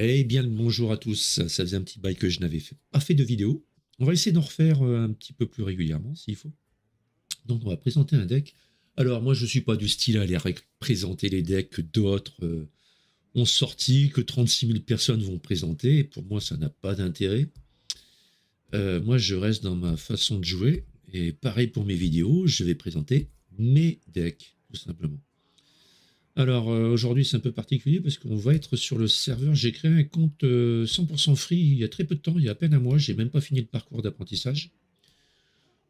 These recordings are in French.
Eh bien, le bonjour à tous. Ça faisait un petit bail que je n'avais pas fait de vidéo. On va essayer d'en refaire un petit peu plus régulièrement, s'il faut. Donc, on va présenter un deck. Alors, moi, je suis pas du style à aller présenter les decks que d'autres ont sortis, que 36 000 personnes vont présenter. Et pour moi, ça n'a pas d'intérêt. Moi, je reste dans ma façon de jouer. Et pareil pour mes vidéos, je vais présenter mes decks, tout simplement. Alors aujourd'hui c'est un peu particulier parce qu'on va être sur le serveur. J'ai créé un compte 100% free il y a très peu de temps, il y a à peine un mois, j'ai même pas fini le parcours d'apprentissage.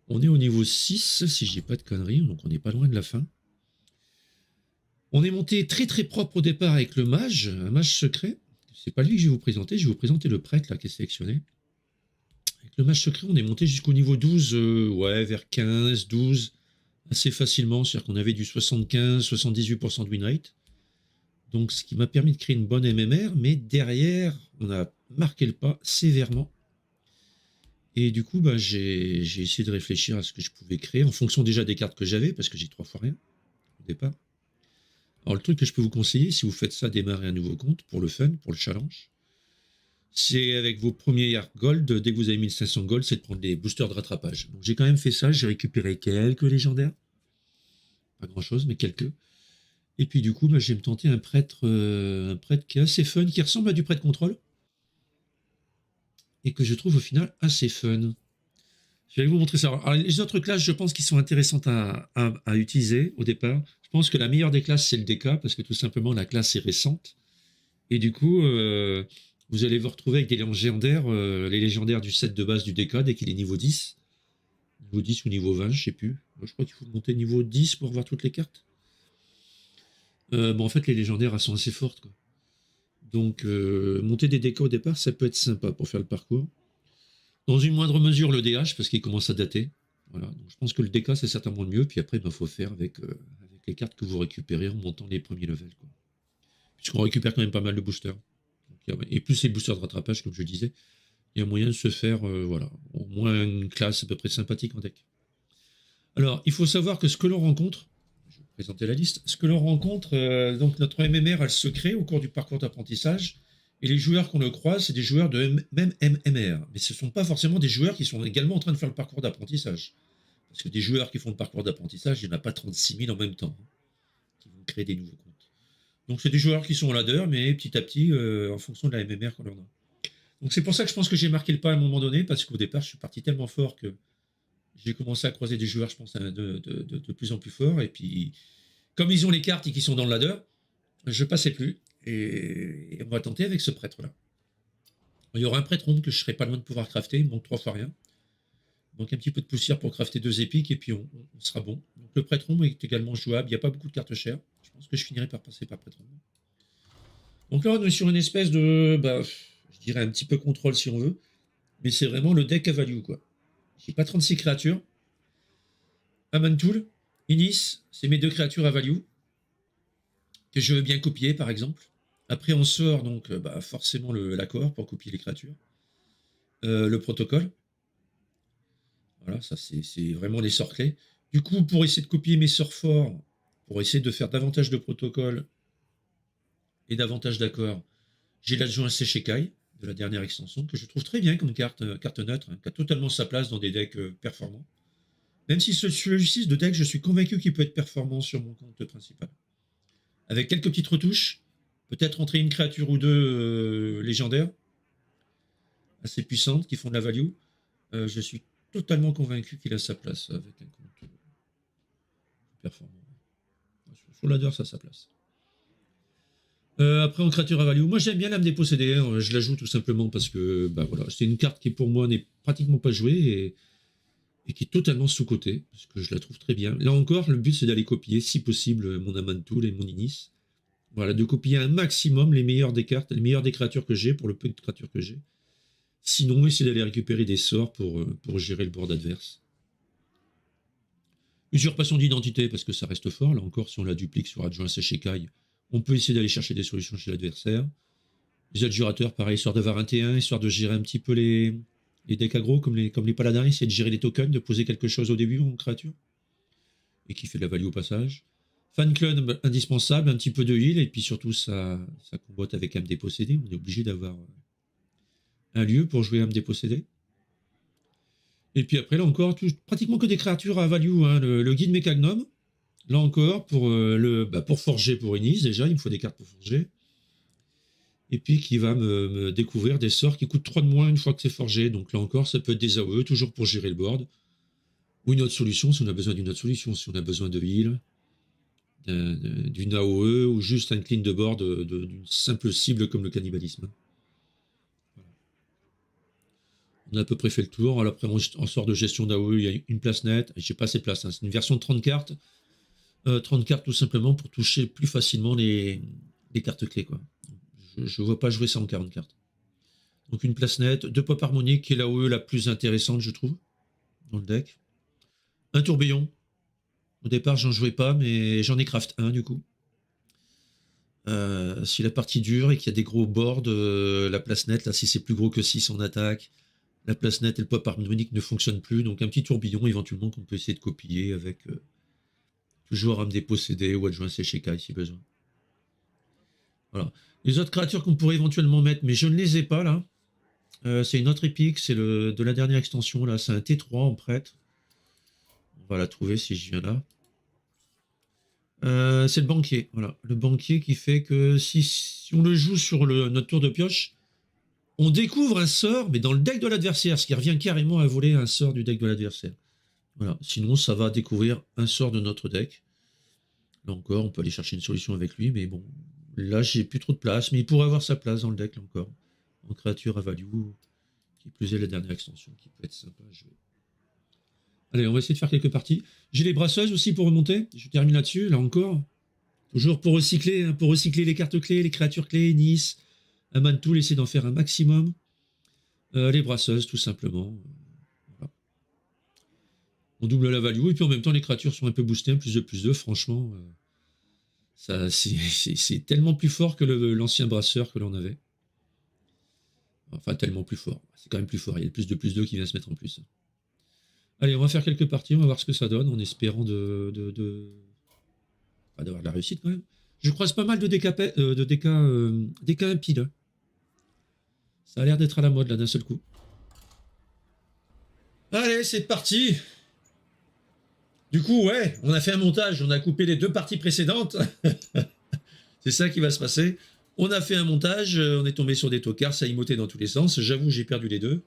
On est au niveau 6 si je dis pas de conneries, donc on n'est pas loin de la fin. On est monté très très propre au départ avec le mage, un mage secret. C'est pas lui que je vais vous présenter le prêtre là qui est sélectionné. Avec le mage secret on est monté jusqu'au niveau 12, ouais vers 15, 12, assez facilement, c'est-à-dire qu'on avait du 75-78% de win rate. Donc, ce qui m'a permis de créer une bonne MMR, mais derrière, on a marqué le pas sévèrement. Et du coup, j'ai essayé de réfléchir à ce que je pouvais créer en fonction déjà des cartes que j'avais, parce que j'ai 3 fois rien au départ. Alors, le truc que je peux vous conseiller, si vous faites ça, démarrer un nouveau compte pour le fun, pour le challenge, c'est avec vos premiers gold, dès que vous avez 1500 gold, c'est de prendre des boosters de rattrapage. Donc, j'ai quand même fait ça, j'ai récupéré quelques légendaires. Pas grand-chose, mais quelques. Et puis du coup, je vais me tenter un prêtre qui est assez fun, qui ressemble à du prêtre contrôle, et que je trouve au final assez fun. Je vais vous montrer ça. Alors, les autres classes, je pense, qui sont intéressantes à utiliser au départ. Je pense que la meilleure des classes, c'est le DK, parce que tout simplement, la classe est récente. Et du coup, vous allez vous retrouver avec des légendaires, les légendaires du set de base du DK, dès qu'il est niveau 10. Niveau 10 ou niveau 20, je sais plus. Moi, je crois qu'il faut monter niveau 10 pour voir toutes les cartes. En fait, les légendaires, elles sont assez fortes, quoi. Donc, monter des DK au départ, ça peut être sympa pour faire le parcours. Dans une moindre mesure, le DH, parce qu'il commence à dater. Voilà. Donc, je pense que le DK, c'est certainement le mieux. Puis après, il faut faire avec les cartes que vous récupérez en montant les premiers levels, quoi. Puisqu'on récupère quand même pas mal de boosters. Et plus les boosters de rattrapage, comme je disais, il y a moyen de se faire, voilà, au moins une classe à peu près sympathique en deck. Alors, il faut savoir que ce que l'on rencontre, je vais vous présenter la liste, ce que l'on rencontre, donc notre MMR, elle se crée au cours du parcours d'apprentissage, et les joueurs qu'on le croise, c'est des joueurs de même MMR, mais ce ne sont pas forcément des joueurs qui sont également en train de faire le parcours d'apprentissage. Parce que des joueurs qui font le parcours d'apprentissage, il n'y en a pas 36 000 en même temps, hein, qui vont créer des nouveaux comptes. Donc c'est des joueurs qui sont au ladder, mais petit à petit, en fonction de la MMR qu'on leur a. Donc c'est pour ça que je pense que j'ai marqué le pas à un moment donné, parce qu'au départ, je suis parti tellement fort que j'ai commencé à croiser des joueurs, je pense, de plus en plus forts. Et puis, comme ils ont les cartes et qu'ils sont dans le ladder, je passais plus. Et on va tenter avec ce prêtre-là. Il y aura un prêtre ombre que je serai pas loin de pouvoir crafter. Il me manque 3 fois rien. Donc un petit peu de poussière pour crafter 2 épiques et puis on sera bon. Donc le prêtre ombre est également jouable. Il n'y a pas beaucoup de cartes chères. Je pense que je finirai par passer par prêtre ombre. Donc là, on est sur une espèce de, je dirais un petit peu contrôle si on veut. Mais c'est vraiment le deck à value, quoi. J'ai pas 36 créatures. Amantul, Inis, c'est mes 2 créatures à value que je veux bien copier, par exemple. Après, on sort donc forcément l'accord pour copier les créatures. Le protocole. Voilà, ça c'est vraiment les sorts clés. Du coup, pour essayer de copier mes sorts forts, pour essayer de faire davantage de protocoles et davantage d'accords, j'ai l'adjoint Seshekai de la dernière extension, que je trouve très bien comme carte neutre, hein, qui a totalement sa place dans des decks performants. Même si celui-ci de deck, je suis convaincu qu'il peut être performant sur mon compte principal. Avec quelques petites retouches, peut-être entrer une créature ou deux légendaires, assez puissantes, qui font de la value. Je suis totalement convaincu qu'il a sa place avec un compte performant. Sur ladder, ça a sa place. Après, en créature à value, moi j'aime bien l'âme des possédés, hein, je la joue tout simplement parce que voilà, c'est une carte qui pour moi n'est pratiquement pas jouée et qui est totalement sous-cotée, parce que je la trouve très bien. Là encore, le but c'est d'aller copier, si possible, mon Amantul et mon Inis. Voilà, de copier un maximum les meilleures des cartes, les meilleures des créatures que j'ai, pour le peu de créatures que j'ai. Sinon, essayer d'aller récupérer des sorts pour gérer le board adverse. Usurpation d'identité, parce que ça reste fort. Là encore, si on la duplique sur adjoint Seshekai, on peut essayer d'aller chercher des solutions chez l'adversaire. Les adjurateurs, pareil, histoire d'avoir un T1, histoire de gérer un petit peu les decks aggro, comme les paladins, essayer de gérer les tokens, de poser quelque chose au début en créature, et qui fait de la value au passage. Fan club indispensable, un petit peu de heal, et puis surtout ça combote avec âme dépossédée. On est obligé d'avoir un lieu pour jouer âme dépossédée. Et puis après, là encore, pratiquement que des créatures à value. Hein. Le guide mécagnome, là encore, pour forger pour Inis, déjà, il me faut des cartes pour forger. Et puis qui va me découvrir des sorts qui coûtent 3 de moins une fois que c'est forgé. Donc là encore, ça peut être des AOE, toujours pour gérer le board. Ou une autre solution, si on a besoin d'une autre solution, si on a besoin de heal, d'une AOE, ou juste un clean de board d'une simple cible comme le cannibalisme. On a à peu près fait le tour. Alors après, en sort de gestion d'AOE, il y a une place nette. J'ai pas assez de place. Hein. C'est une version de 30 cartes. 30 cartes tout simplement pour toucher plus facilement les cartes clés. Quoi. Je ne vois pas jouer ça en 40 cartes. Donc une place nette, 2 pop harmoniques, qui est l'AOE la plus intéressante, je trouve, dans le deck. Un tourbillon. Au départ, j'en jouais pas, mais j'en ai craft un du coup. Si la partie dure et qu'il y a des gros boards, la place nette, là, si c'est plus gros que 6 en attaque, la place nette et le pop harmonique ne fonctionnent plus. Donc un petit tourbillon éventuellement qu'on peut essayer de copier avec toujours âme dépossédée ou adjoint Séchéka si besoin. Voilà. Les autres créatures qu'on pourrait éventuellement mettre, mais je ne les ai pas là. C'est une autre épique, c'est de la dernière extension là, c'est un T3 en prêtre. On va la trouver si je viens là. C'est le banquier, voilà. Le banquier qui fait que si on le joue sur notre tour de pioche, on découvre un sort, mais dans le deck de l'adversaire, ce qui revient carrément à voler un sort du deck de l'adversaire. Voilà. Sinon, ça va découvrir un sort de notre deck. Là encore, on peut aller chercher une solution avec lui, mais bon, là, j'ai plus trop de place, mais il pourrait avoir sa place dans le deck, là encore. En créature à value, qui plus est la dernière extension, qui peut être sympa à jouer. Allez, on va essayer de faire quelques parties. J'ai les brasseuses aussi pour remonter. Je termine là-dessus, là encore. Toujours pour recycler les cartes clés, les créatures clés, Nice, un Mantoul, essayer d'en faire un maximum. Les brasseuses, tout simplement. Voilà. On double la value, et puis en même temps, les créatures sont un peu boostées, plus de, franchement. C'est tellement plus fort que l'ancien brasseur que l'on avait. Enfin, tellement plus fort. C'est quand même plus fort. Il y a le plus de qui vient se mettre en plus. Allez, on va faire quelques parties, on va voir ce que ça donne, en espérant d'avoir de la réussite quand même. Je croise pas mal de DK impiles. Ça a l'air d'être à la mode là d'un seul coup. Allez, c'est parti. Du coup, ouais, on a fait un montage, on a coupé les 2 parties précédentes. C'est ça qui va se passer. On a fait un montage, on est tombé sur des tocards, ça a emoté dans tous les sens. J'avoue, j'ai perdu les 2.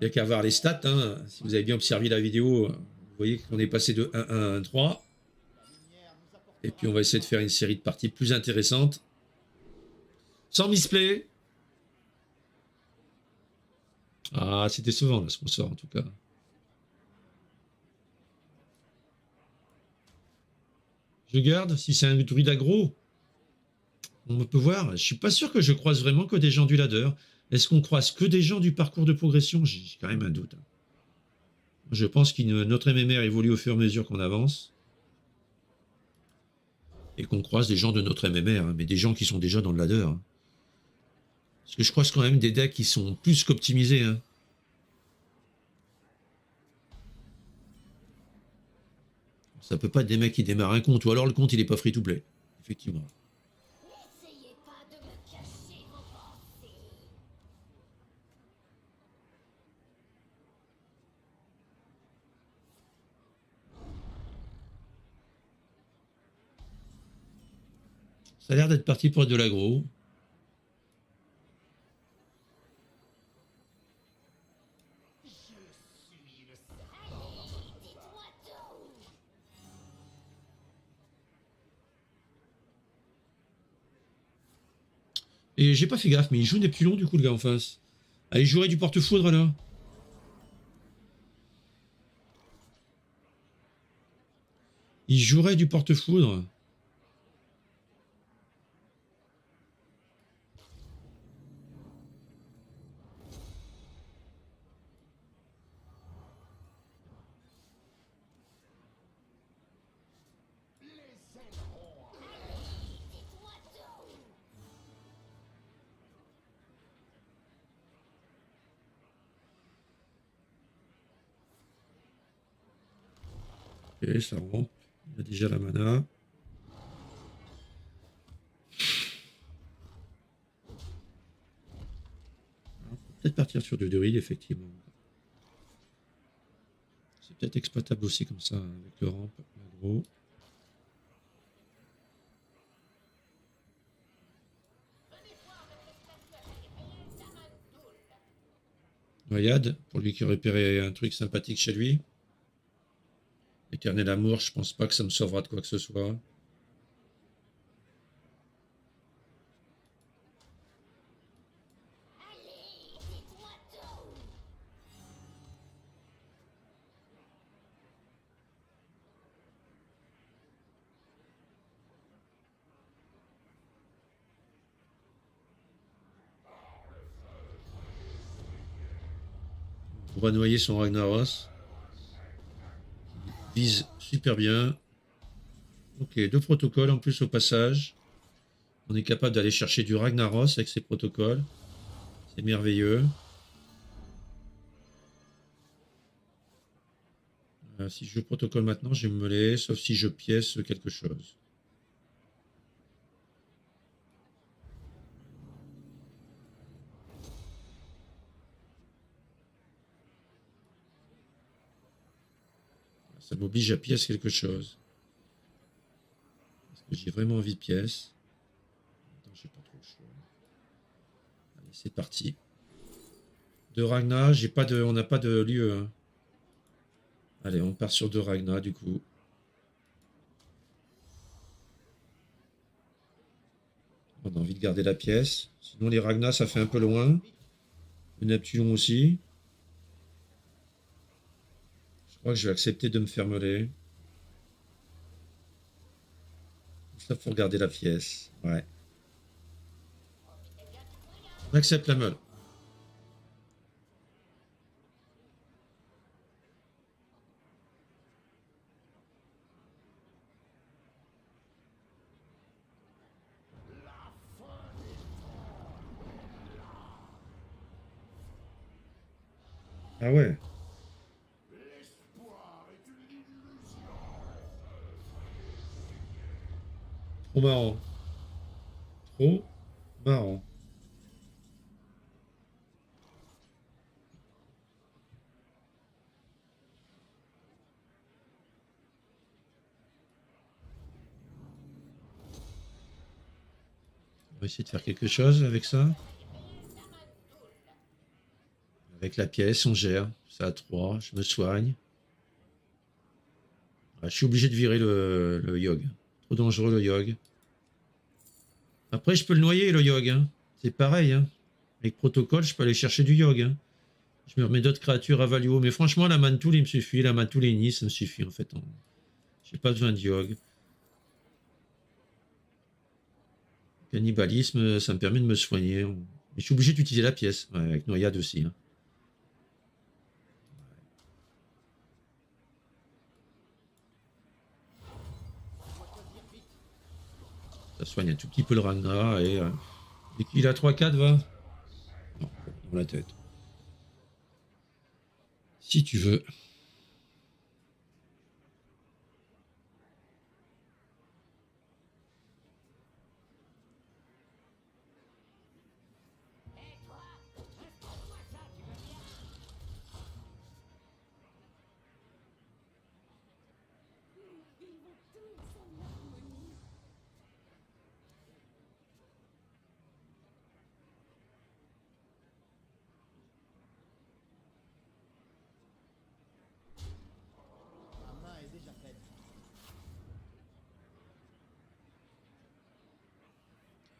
Il n'y a qu'à voir les stats. Hein. Si vous avez bien observé la vidéo, vous voyez qu'on est passé de 1-1 à 1-3. Et puis on va essayer de faire une série de parties plus intéressantes. Sans misplay. Ah, c'est décevant là, ce qu'on sort en tout cas. Je garde, si c'est un druide aggro, on peut voir. Je suis pas sûr que je croise vraiment que des gens du ladder. Est-ce qu'on croise que des gens du parcours de progression? J'ai quand même un doute. Je pense que notre MMR évolue au fur et à mesure qu'on avance. Et qu'on croise des gens de notre MMR, hein, mais des gens qui sont déjà dans le ladder. Hein. Parce que je croise quand même des decks qui sont plus qu'optimisés. Hein. Ça peut pas être des mecs qui démarrent un compte, ou alors le compte il est pas free to play. Effectivement. Ça a l'air d'être parti pour être de l'aggro. Et j'ai pas fait gaffe, mais il joue des plus longs du coup le gars en face. Ah, il jouerait du porte-foudre là. Il jouerait du porte-foudre. Ok, ça rampe. Il a déjà la mana. partir sur du druide, effectivement. C'est peut-être exploitable aussi comme ça, hein, avec le ramp, l'aggro. Noyade, pour lui qui repérait un truc sympathique chez lui. Éternel amour, je pense pas que ça me sauvera de quoi que ce soit. On va noyer son Ragnaros. Vise super bien. Ok, 2 protocoles en plus au passage. On est capable d'aller chercher du Ragnaros avec ces protocoles. C'est merveilleux. Si je joue protocole maintenant, je vais me mêler, sauf si je pièce quelque chose. Ça m'oblige à pièce quelque chose. Est-ce que j'ai vraiment envie de pièce? Attends, j'ai pas trop le choix. Allez, c'est parti. De Ragna, j'ai pas de, on n'a pas de lieu. Hein. Allez, on part sur de Ragna du coup. On a envie de garder la pièce. Sinon, les Ragna, ça fait un peu loin. Le Neptune aussi. Je crois que je vais accepter de me faire meuler. Ça, faut garder la pièce. Ouais. On accepte la meule. Ah ouais. Trop marrant. Trop marrant. On va essayer de faire quelque chose avec ça. Avec la pièce, on gère. Ça à 3, je me soigne. Ah, je suis obligé de virer le Yogg. Trop dangereux le Yogg. Après, je peux le noyer le Yogg. Hein. C'est pareil. Hein. Avec protocole, je peux aller chercher du Yogg. Hein. Je me remets d'autres créatures à value. Mais franchement, la Mantoul, il me suffit. La Mantoul et Nice, ça me suffit en fait. J'ai pas besoin de Yogg. Cannibalisme, ça me permet de me soigner. Mais je suis obligé d'utiliser la pièce. Ouais, avec noyade aussi. Hein. Ça soigne un tout petit peu le Ragnar et dès qu'il a 3-4, va. Non, dans la tête. Si tu veux.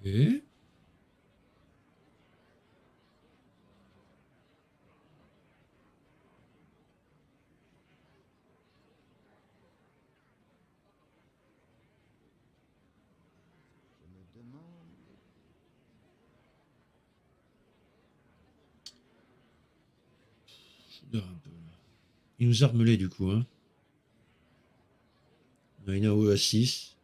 Et un peu. Il nous a remelé du coup. Hein. On a une AOE à 6.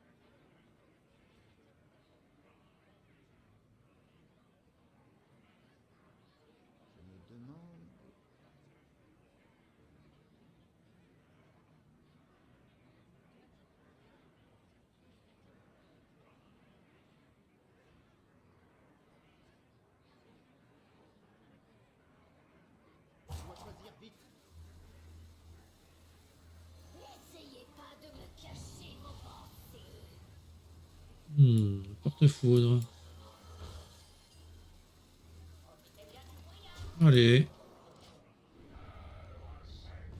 Porte-foudre. Allez.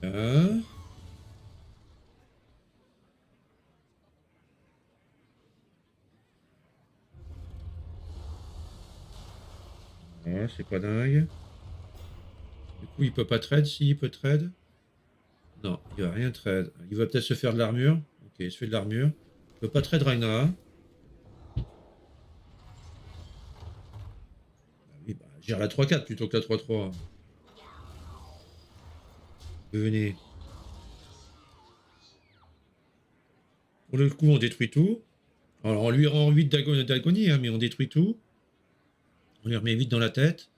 Ah. Ouais, c'est pas dingue. Du coup, il peut pas trade. Si, il peut trade. Non, il va rien trade. Il va peut-être se faire de l'armure. Ok, il se fait de l'armure. Il peut pas trade Ragnar. Ah oui, bah, gère la 3-4 plutôt que la 3-3. Venez. Pour le coup, on détruit tout. Alors, on lui rend 8 d'agonie, hein, mais on détruit tout. On lui remet 8 dans la tête.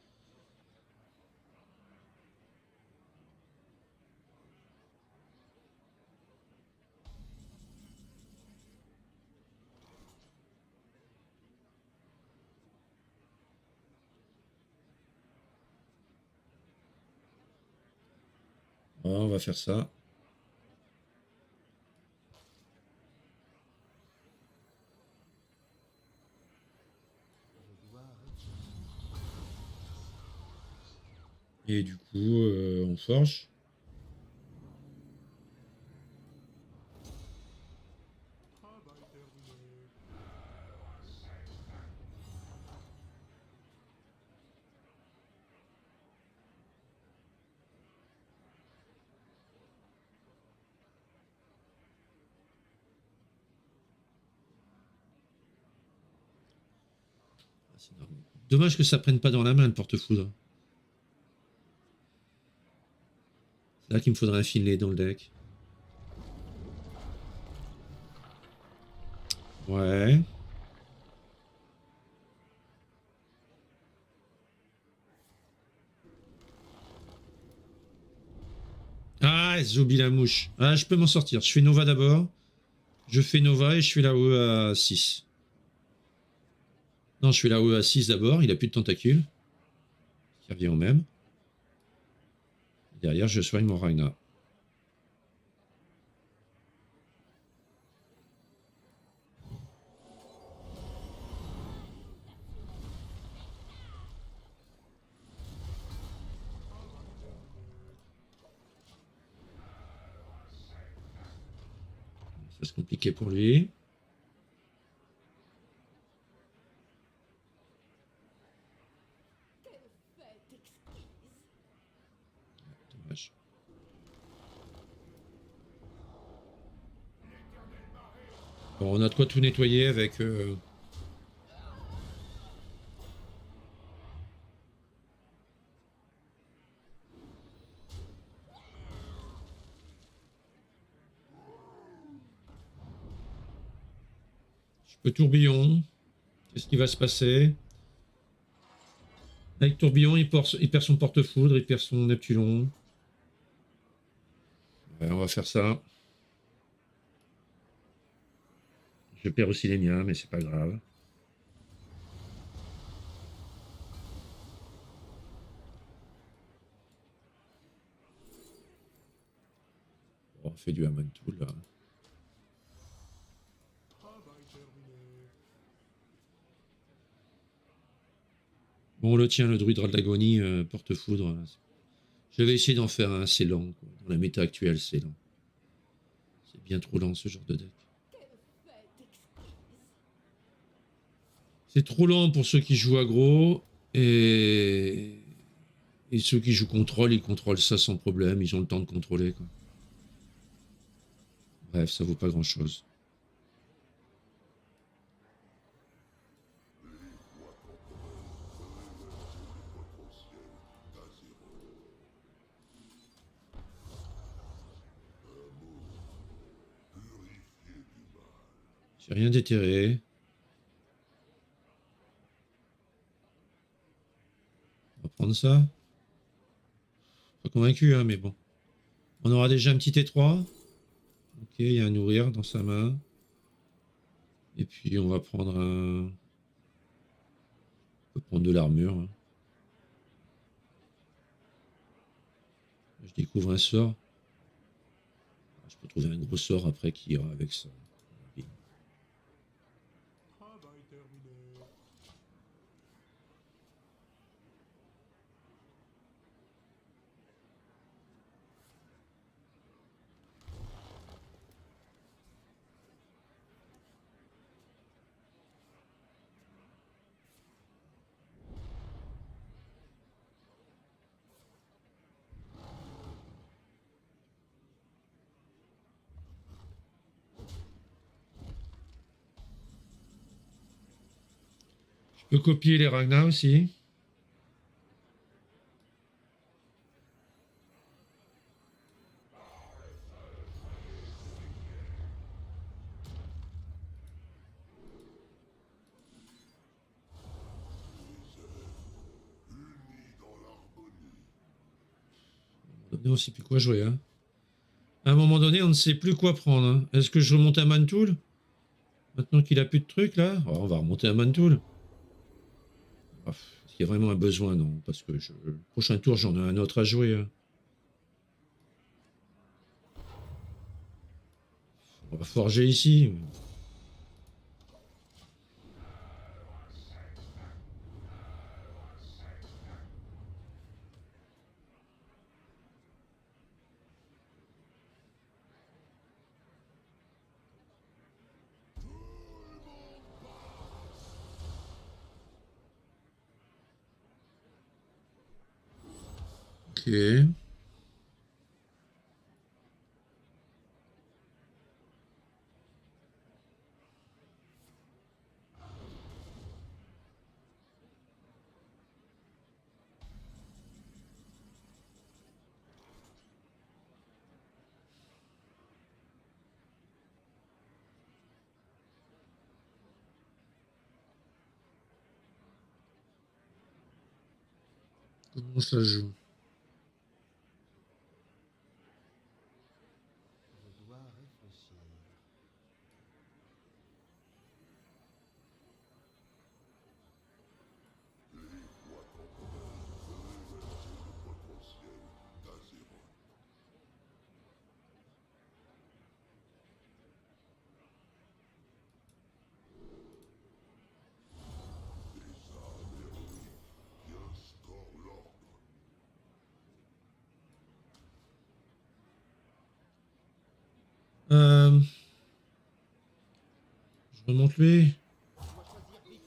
Oh, on va faire ça. Et du coup, on forge. Dommage que ça prenne pas dans la main le porte-foudre. C'est là qu'il me faudrait un filet dans le deck. Ouais. Ah, Zobi la mouche. Ah, je peux m'en sortir. Je fais Nova d'abord. Je fais Nova et je fais la OE à 6. Non, je fais la OE à 6 d'abord. Il a plus de tentacules. Qui revient au même. Derrière, je soigne mon Ragnar. Ça c'est compliqué pour lui. Dommage. Bon, on a de quoi tout nettoyer avec. Je peux tourbillon. Qu'est-ce qui va se passer? Avec tourbillon, il perd son porte-foudre, il perd son Neptulon. Ouais, on va faire ça. Je perds aussi les miens, mais c'est pas grave. Bon, on fait du Hammond Tool là. Bon, on le tient, le druide de l'agonie, porte-foudre. Je vais essayer d'en faire un assez lent. Quoi. Dans la méta actuelle, c'est lent. C'est bien trop lent ce genre de deck. C'est trop lent pour ceux qui jouent aggro. Et ceux qui jouent contrôle, ils contrôlent ça sans problème. Ils ont le temps de contrôler. Quoi. Bref, ça vaut pas grand-chose. J'ai rien déterré. On va prendre ça. Pas convaincu, hein, mais bon. On aura déjà un petit étroit. Ok, il y a un nourrir dans sa main. Et puis on va prendre un. On peut prendre de l'armure. Hein. Je découvre un sort. Je peux trouver un gros sort après qui ira avec ça. Je peux copier les Ragnar aussi. On ne sait plus quoi jouer. Hein. À un moment donné, on ne sait plus quoi prendre. Hein. Est-ce que je remonte à Mantoul? Maintenant qu'il a plus de trucs là, oh, on va remonter à Mantoul. Oh, est-ce qu'il y a vraiment un besoin? Non, parce que le prochain tour, j'en ai un autre à jouer. Hein. On va forger ici. Ok. Comment ça joue? Je dois réfléchir. Euh, je remonte lui. Je dois choisir vite.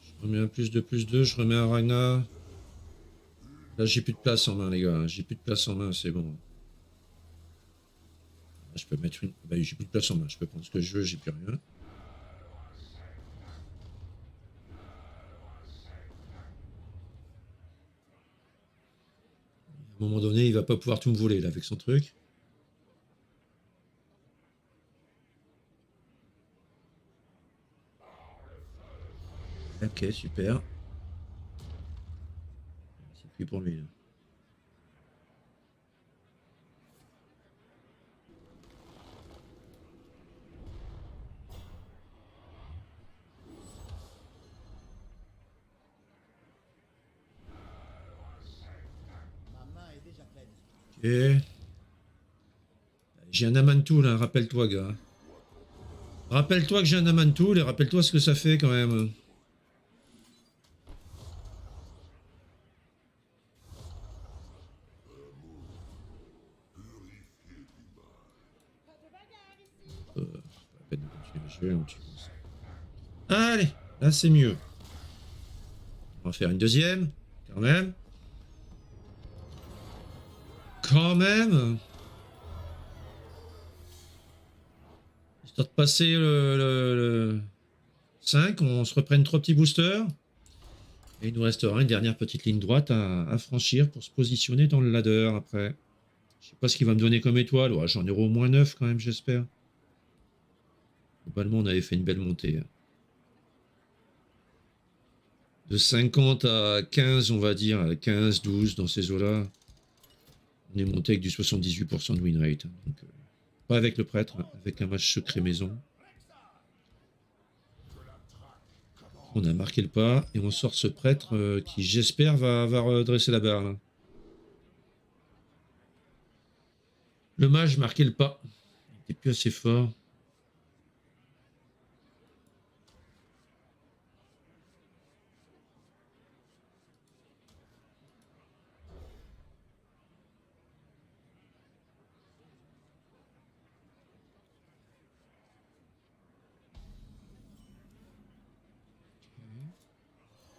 Je remets un plus 2, je remets un Ragnar. Là, j'ai plus de place en main, les gars. J'ai plus de place en main, c'est bon. Là, je peux mettre une. Bah, j'ai plus de place en main. Je peux prendre ce que je veux, j'ai plus rien. À un moment donné, il va pas pouvoir tout me voler là avec son truc. Ok, super. C'est plus pour lui. Là. Ma main est déjà pleine. Ok. J'ai un Amantoul, hein, rappelle-toi, gars. Rappelle-toi que j'ai un Amantoul et rappelle-toi ce que ça fait quand même. Pas la peine de continuer le jeu, on tue ça. Allez, là c'est mieux. On va faire une deuxième, quand même. Quand même. Histoire de passer le 5, on se reprenne 3 petits boosters. Et il nous restera une dernière petite ligne droite à franchir pour se positionner dans le ladder après. Je sais pas ce qu'il va me donner comme étoile. Ouais, j'en aurai au moins 9 quand même, j'espère. Globalement, on avait fait une belle montée. De 50 à 15, on va dire, à 15, 12, dans ces eaux-là. On est monté avec du 78% de win rate. Donc, pas avec le prêtre, avec un match secret maison. On a marqué le pas et on sort ce prêtre qui, j'espère, va redresser la barre. Là. Le mage marquait le pas. Il n'était plus assez fort.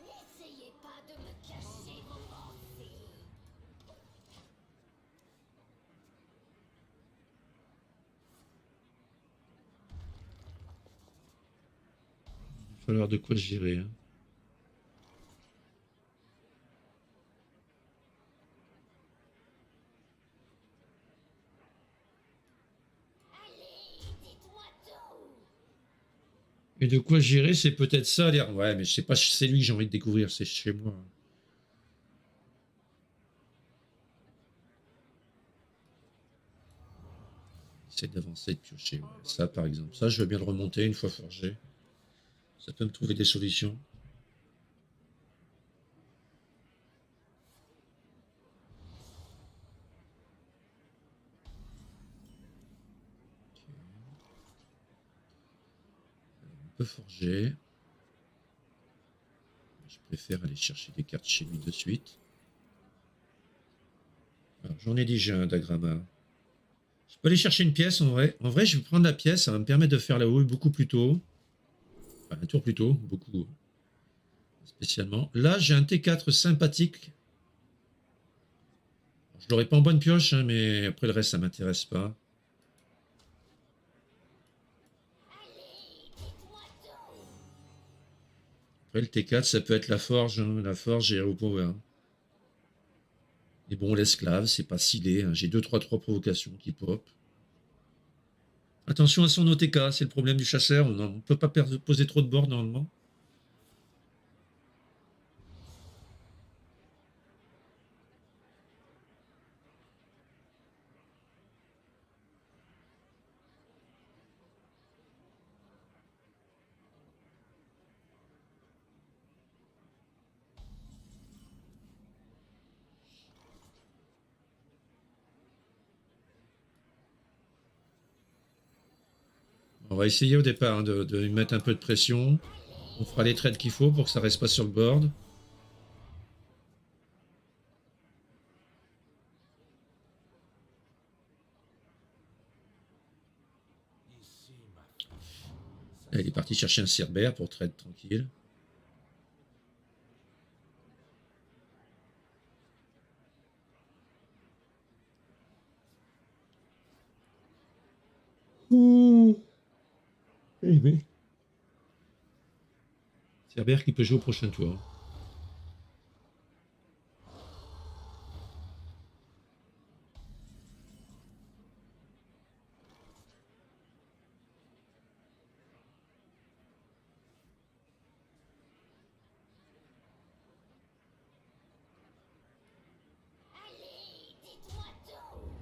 N'essayez pas de me cacher vos pensées. falloir de quoi gérer. Hein. Allez, dites-moi tout. Et de quoi gérer, c'est peut-être ça, l'air. Ouais, mais je sais pas, c'est lui que j'ai envie de découvrir, c'est chez moi. Essayer d'avancer et de piocher. Ouais. Ça, par exemple. Ça, je veux bien le remonter une fois forgé. Ça peut me trouver des solutions. On peut forger. Je préfère aller chercher des cartes chez lui de suite. Alors, j'en ai déjà un d'Agrama. Je peux aller chercher une pièce en vrai. En vrai, je vais prendre la pièce. Ça va me permettre de faire la houille beaucoup plus tôt. Enfin, un tour plus tôt. Beaucoup spécialement. Là, j'ai un T4 sympathique. Je l'aurai pas en bonne pioche, hein, mais après le reste, ça m'intéresse pas. Allez, dites-moi tout. Après, le T4, ça peut être la forge. Hein. La forge et Hero Power. Et bon, l'esclave, c'est pas scellé. Hein. J'ai 2-3-3 provocations qui pop. Attention à son OTK, c'est le problème du chasseur. On ne peut pas poser trop de bords normalement. On va essayer au départ hein, de lui mettre un peu de pression. On fera les trades qu'il faut pour que ça reste pas sur le board. Là, il est parti chercher un Cerbère pour trade tranquille. Cerbère qui peut jouer au prochain tour. Allez, dites-moi tout.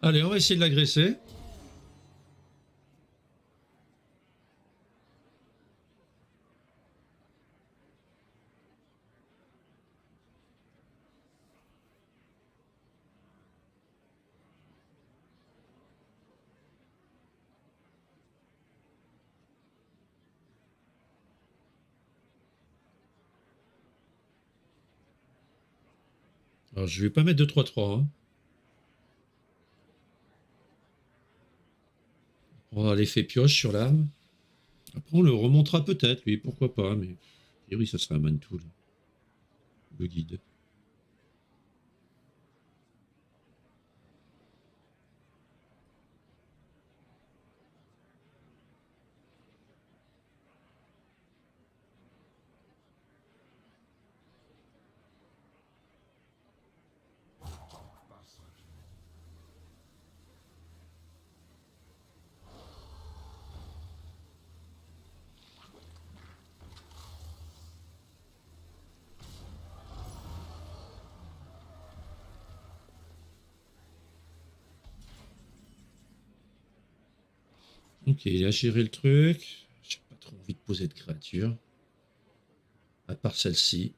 Allez, on va essayer de l'agresser. Alors, je vais pas mettre de 3-3. Hein. On va l'effet pioche sur l'arme. Après, on le remontera peut-être, lui, pourquoi pas, mais a priori, ça sera un Mantool. Le guide. Ok, il a géré le truc. J'ai pas trop envie de poser de créatures. À part celle-ci.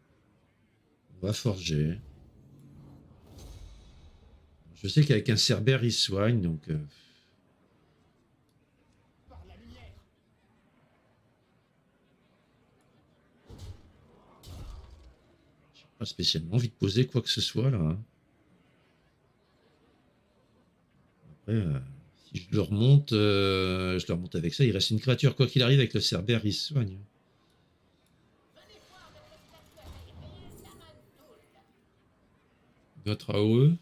On va forger. Je sais qu'avec un Cerbère, il soigne, donc... Par la lumière. j'ai pas spécialement envie de poser quoi que ce soit, là. Hein. Après, si je le remonte avec ça, il reste une créature. Quoi qu'il arrive, avec le Cerbère, il se soigne. Notre AOE.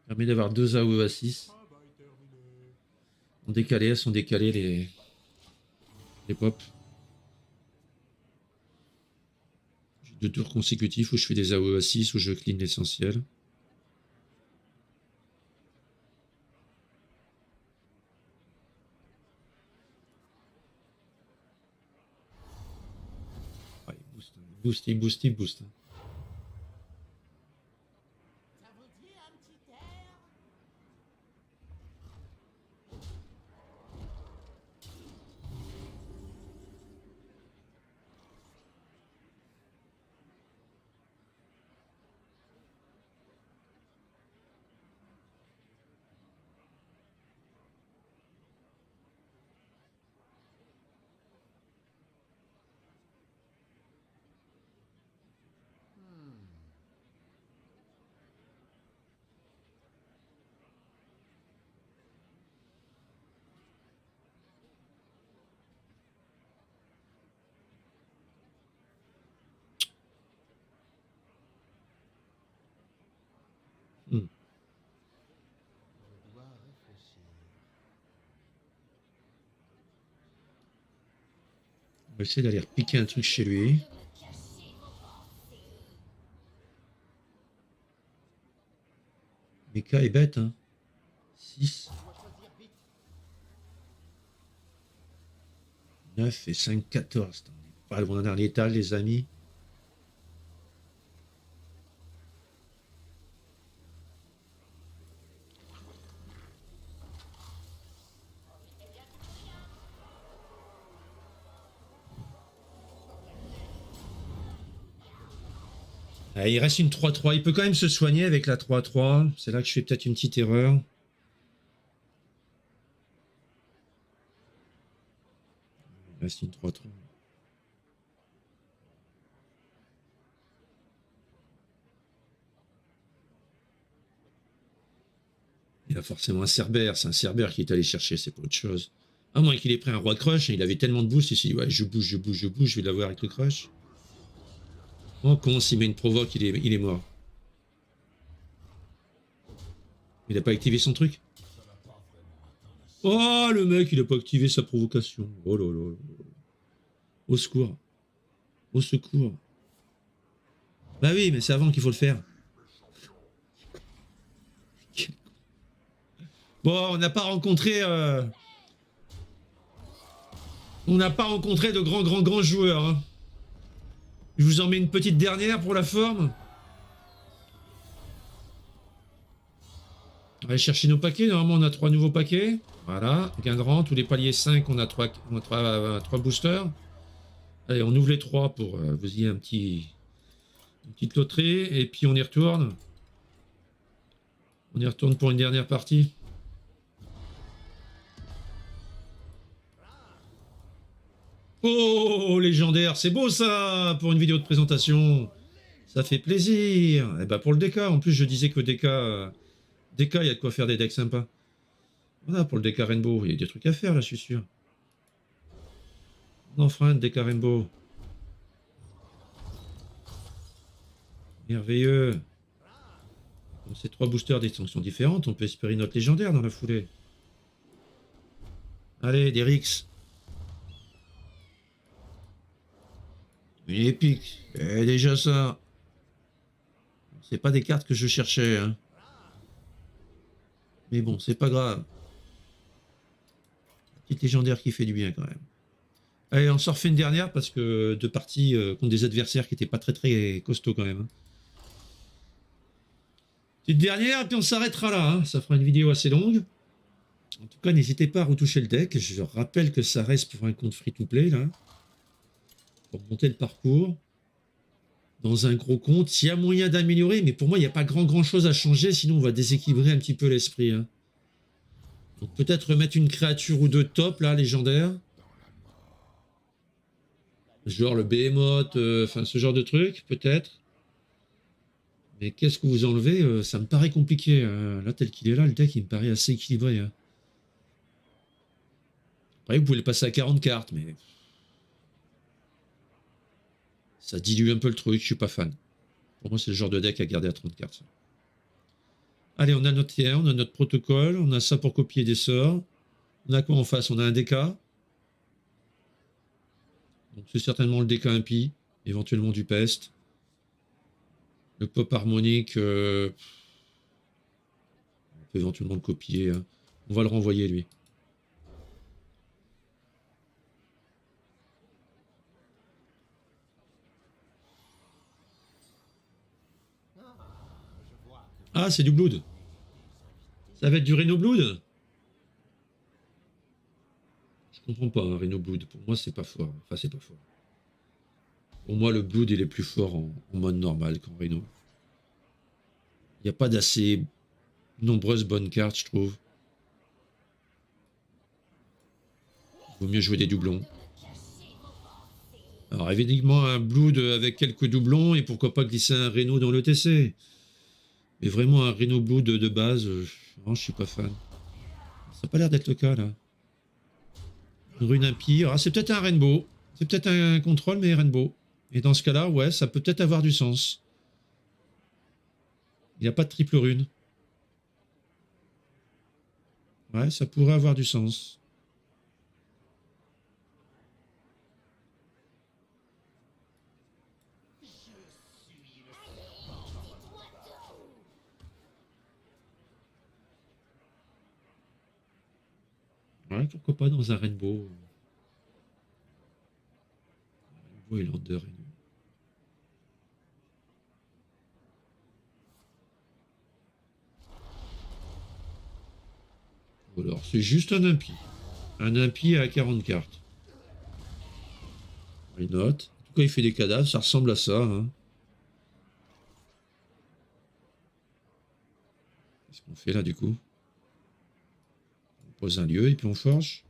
Permet d'avoir 2 AOE à 6. En décalé, elles sont décalées les pop. J'ai 2 tours consécutifs où je fais des AOE à 6, où je clean l'essentiel. Ah, il booste, il booste, il booste, il booste. Ça vous dit un petit air? Hmm. Je dois réfléchir. On va essayer d'aller repiquer un truc chez lui. Mecha est bête, hein. 6, Je dois choisir vite. 9 et 5, 14. On n'est pas loin d'un létal, les amis. Ah, il reste une 3-3. Il peut quand même se soigner avec la 3-3. C'est là que je fais peut-être une petite erreur. Il reste une 3-3. Il a forcément un Cerbère. C'est un Cerbère qui est allé chercher, c'est pas autre chose. À moins qu'il ait pris un roi crush, il avait tellement de boost, il s'est dit ouais, je bouge, je bouge, je bouge, je vais l'avoir avec le crush. Oh, con, s'il met une provoque, il est mort. Il n'a pas activé son truc. Oh, le mec, il n'a pas activé sa provocation. Oh là là là. Au secours. Au secours. Bah oui, mais c'est avant qu'il faut le faire. Bon, on n'a pas rencontré... On n'a pas rencontré de grands joueurs. Hein. Je vous en mets une petite dernière pour la forme. On va aller chercher nos paquets. Normalement, on a 3 nouveaux paquets. Voilà, Guingrand, tous les paliers 5, on a 3 boosters. Allez, on ouvre les 3 pour vous y une petite loterie. Et puis on y retourne. On y retourne pour une dernière partie. Oh, légendaire, c'est beau ça pour une vidéo de présentation. Ça fait plaisir. Et bah pour le DK, en plus je disais que DK, il y a de quoi faire des decks sympas. Voilà, pour le DK Rainbow, il y a des trucs à faire là, je suis sûr. On enfreint DK Rainbow. Merveilleux. Comme ces 3 boosters d'extension différentes, on peut espérer notre légendaire dans la foulée. Allez, des Rix. Une épique. Et déjà ça. C'est pas des cartes que je cherchais. Hein. Mais bon, c'est pas grave. Petite légendaire qui fait du bien quand même. Allez, on s'en refait une dernière parce que 2 parties contre des adversaires qui étaient pas très costauds quand même. Hein. Petite dernière et puis on s'arrêtera là. Hein. Ça fera une vidéo assez longue. En tout cas, n'hésitez pas à retoucher le deck. Je rappelle que ça reste pour un compte free-to-play là. Pour monter le parcours. Dans un gros compte, s'il y a moyen d'améliorer, mais pour moi, il n'y a pas grand chose à changer, sinon on va déséquilibrer un petit peu l'esprit. Hein. Donc peut-être remettre une créature ou 2 top, là, légendaire. Genre le Behemoth, enfin ce genre de truc, peut-être. Mais qu'est-ce que vous enlevez ça me paraît compliqué. Là, tel qu'il est là, le deck, il me paraît assez équilibré. Hein. Après, vous pouvez le passer à 40 cartes, mais ça dilue un peu le truc, je suis pas fan. Pour moi, c'est le genre de deck à garder à 30 cartes. Ça. Allez, on a notre tiers, on a notre protocole, on a ça pour copier des sorts. On a quoi en face? On a un DK. Donc c'est certainement le DK impie, éventuellement du pest. Le pop harmonique, on peut éventuellement le copier. Hein. On va le renvoyer lui. Ah, c'est du Blood. Ça va être du Rhino Blood? Je comprends pas, hein, Rhino Blood. Pour moi, c'est pas fort. Enfin, c'est pas fort. Pour moi, le Blood, il est plus fort en mode normal qu'en Rhino. Il n'y a pas d'assez nombreuses bonnes cartes, je trouve. Il vaut mieux jouer des doublons. Alors, évidemment, un Blood avec quelques doublons et pourquoi pas glisser un Rhino dans le TC. Mais vraiment, un Rhino Blood de base, non, je suis pas fan. Ça n'a pas l'air d'être le cas, là. Une rune impie. Ah, c'est peut-être un Rainbow. C'est peut-être un contrôle, mais Rainbow. Et dans ce cas-là, ouais, ça peut peut-être avoir du sens. Il n'y a pas de triple rune. Ouais, ça pourrait avoir du sens. Ouais, pourquoi pas dans un Rainbow. Rainbow et Lander. Alors, c'est juste un impie. Un impie à 40 cartes. Why not? En tout cas, il fait des cadavres, ça ressemble à ça. Hein. Qu'est-ce qu'on fait là, du coup? On pose un lieu et puis on forge.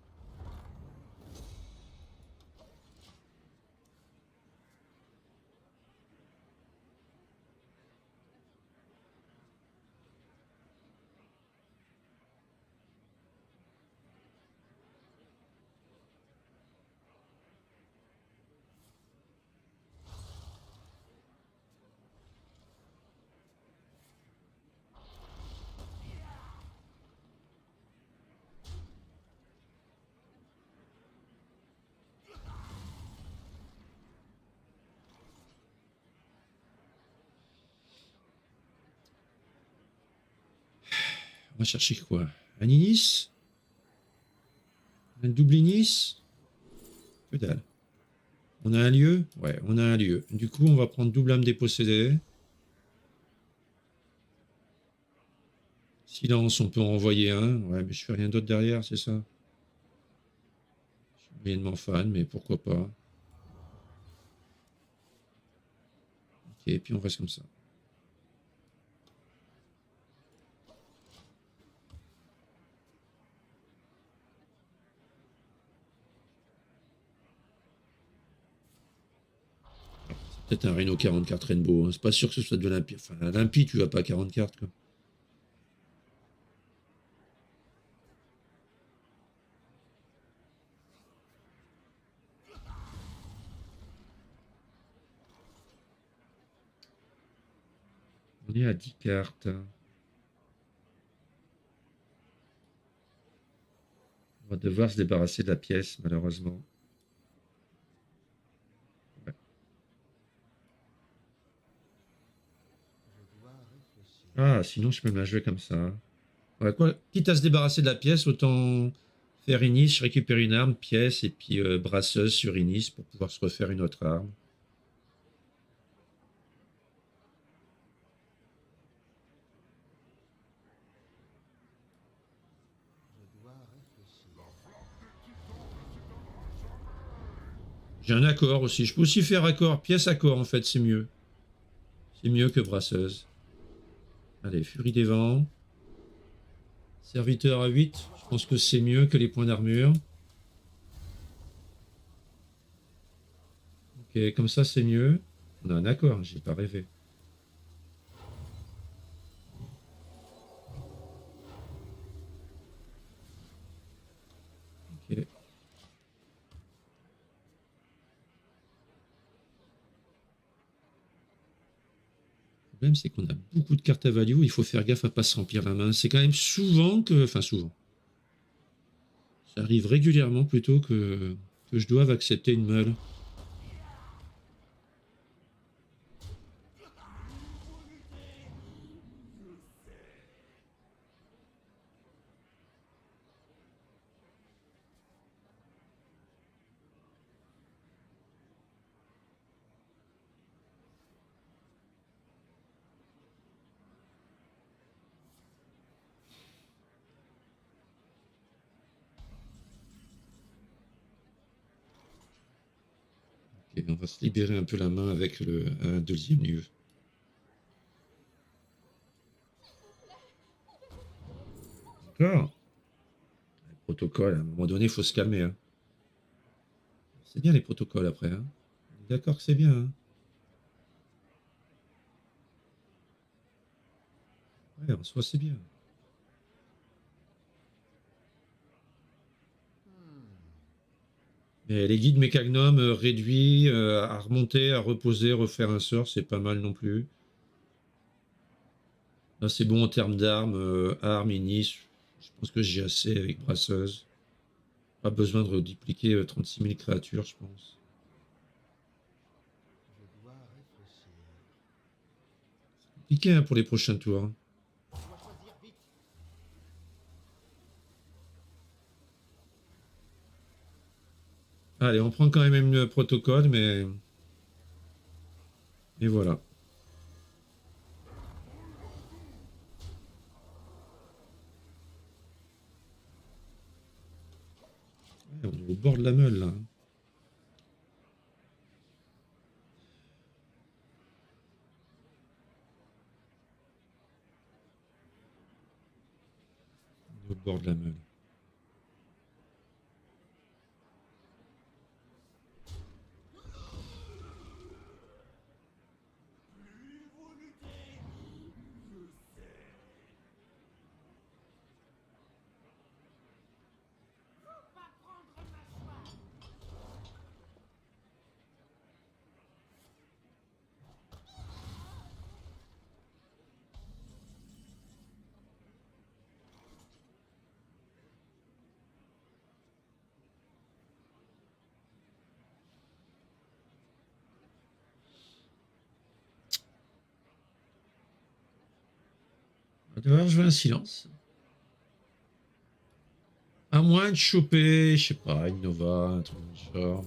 On va chercher quoi? Un Inis? Un double Inis? Que dalle. On a un lieu? Ouais, on a un lieu. Du coup, on va prendre double âme dépossédée. Silence, on peut en envoyer un. Ouais, mais je fais rien d'autre derrière, c'est ça? Je suis moyennement fan, mais pourquoi pas? Ok, et puis on reste comme ça. Peut-être un Rhino 44 Rainbow. Hein. C'est pas sûr que ce soit de l'Olympie. Enfin, à l'Olympie, tu vas pas à 40 cartes. Quoi. On est à 10 cartes. On va devoir se débarrasser de la pièce, malheureusement. Ouais. Je dois réfléchir. Ah, sinon, je peux me la jouer comme ça. Ouais, quoi, quitte à se débarrasser de la pièce, autant faire Inis, récupérer une arme, pièce, et puis brasseuse sur Inis pour pouvoir se refaire une autre arme. Je dois réfléchir. J'ai un accord aussi. Je peux aussi faire accord, pièce accord en fait, c'est mieux. C'est mieux que brasseuse. Allez, Furie des Vents. Serviteur à 8. Je pense que c'est mieux que les points d'armure. Ok, comme ça c'est mieux. On a un accord, j'ai pas rêvé. Ok. Le problème, c'est qu'on a beaucoup de cartes à value. Il faut faire gaffe à pas se remplir la main. C'est quand même souvent que. Enfin, souvent. Ça arrive régulièrement plutôt que je doive accepter une meule. Et on va se libérer un peu la main avec un deuxième livre. D'accord. Le protocole, à un moment donné, il faut se calmer. Hein. C'est bien les protocoles après. Hein. On est d'accord que c'est bien. Hein. Ouais, en soi, c'est bien. Mais les guides mécagnum réduits à remonter, à reposer, refaire un sort, c'est pas mal non plus. Là, c'est bon en termes d'armes, armes, inis. Je pense que j'ai assez avec brasseuse. Pas besoin de redupliquer 36 000 créatures, je pense. Je dois réfléchir. Compliqué hein, pour les prochains tours. Hein. Je dois choisir vite. Allez, on prend quand même le protocole, mais. Et voilà. Ouais, on est au bord de la meule, là. Hein. On est au bord de la meule. Pas prendre ma joie. On va devoir jouer un silence. À moins de choper, je sais pas, une Nova, un truc du genre.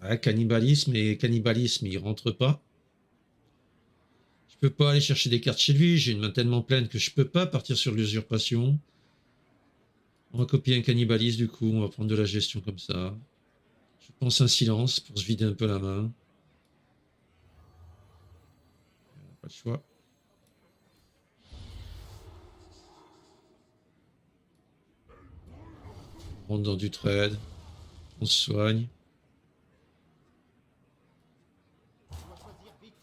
Ah, cannibalisme, et cannibalisme, il rentre pas. Je peux pas aller chercher des cartes chez lui, j'ai une main tellement pleine que je peux pas partir sur l'usurpation. On va copier un cannibalisme du coup, on va prendre de la gestion comme ça. Je pense un silence pour se vider un peu la main. Pas le choix. On rentre dans du trade, on se soigne. Je dois choisir vite.